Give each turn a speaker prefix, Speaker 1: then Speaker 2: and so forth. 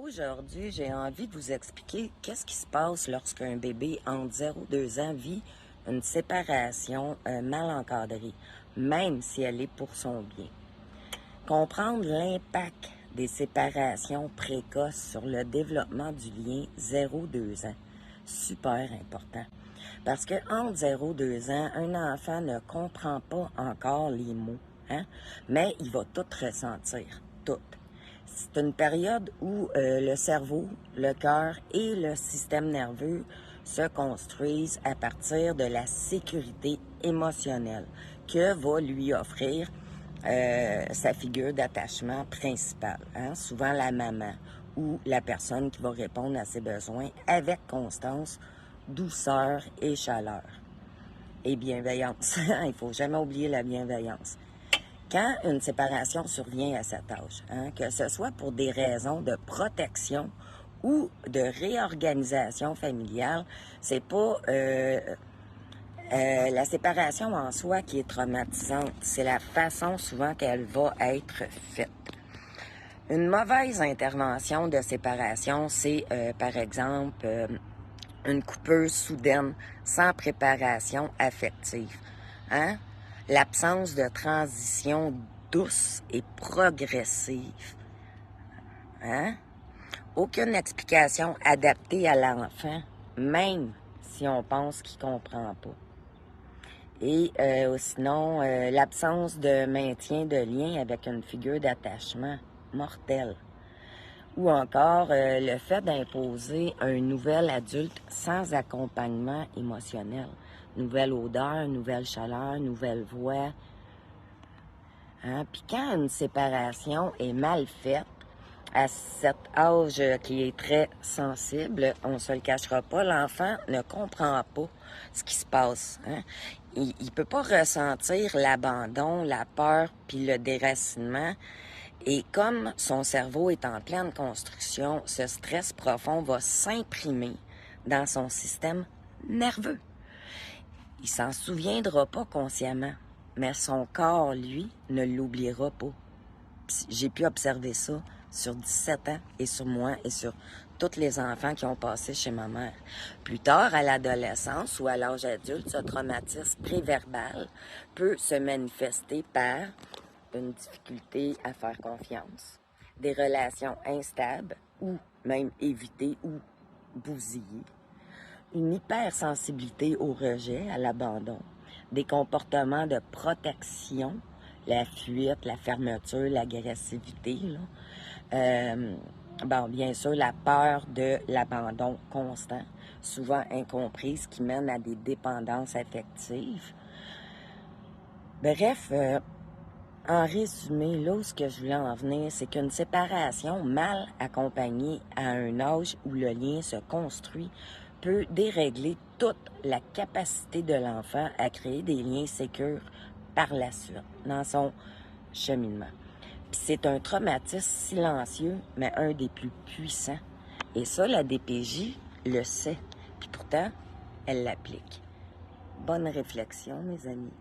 Speaker 1: Aujourd'hui, j'ai envie de vous expliquer qu'est-ce qui se passe lorsqu'un bébé entre 0 et 2 ans vit une séparation mal encadrée, même si elle est pour son bien. Comprendre l'impact des séparations précoces sur le développement du lien 0-2 ans, super important. Parce que entre 0 et 2 ans, un enfant ne comprend pas encore les mots, hein? Mais il va tout ressentir, tout. C'est une période où le cerveau, le cœur et le système nerveux se construisent à partir de la sécurité émotionnelle que va lui offrir sa figure d'attachement principale, hein? Souvent la maman ou la personne qui va répondre à ses besoins avec constance, douceur et chaleur. Et bienveillance. Il ne faut jamais oublier la bienveillance. Quand une séparation survient à cet âge, hein, que ce soit pour des raisons de protection ou de réorganisation familiale, c'est pas la séparation en soi qui est traumatisante, c'est la façon souvent qu'elle va être faite. Une mauvaise intervention de séparation, c'est par exemple une coupeuse soudaine sans préparation affective, hein? L'absence de transition douce et progressive. Hein? Aucune explication adaptée à l'enfant, même si on pense qu'il ne comprend pas. Et sinon, l'absence de maintien de lien avec une figure d'attachement mortelle. Ou encore le fait d'imposer un nouvel adulte sans accompagnement émotionnel. Nouvelle odeur, nouvelle chaleur, nouvelle voix. Hein? Puis quand une séparation est mal faite, à cet âge qui est très sensible, on ne se le cachera pas, l'enfant ne comprend pas ce qui se passe. Hein? Il ne peut pas ressentir l'abandon, la peur, puis le déracinement. Et comme son cerveau est en pleine construction, ce stress profond va s'imprimer dans son système nerveux. Il s'en souviendra pas consciemment, mais son corps, lui, ne l'oubliera pas. J'ai pu observer ça sur 17 ans et sur moi et sur tous les enfants qui ont passé chez ma mère. Plus tard, à l'adolescence ou à l'âge adulte, ce traumatisme préverbal peut se manifester par une difficulté à faire confiance, des relations instables ou même évitées ou bousillées, une hypersensibilité au rejet, à l'abandon, des comportements de protection, la fuite, la fermeture, l'agressivité, bien sûr, la peur de l'abandon constant, souvent incomprise, qui mène à des dépendances affectives. Bref, en résumé, là où ce que je voulais en venir, c'est qu'une séparation mal accompagnée à un âge où le lien se construit peut dérégler toute la capacité de l'enfant à créer des liens sécures par la suite, dans son cheminement. Puis c'est un traumatisme silencieux, mais un des plus puissants. Et ça, la DPJ le sait. Puis pourtant, elle l'applique. Bonne réflexion, mes amis.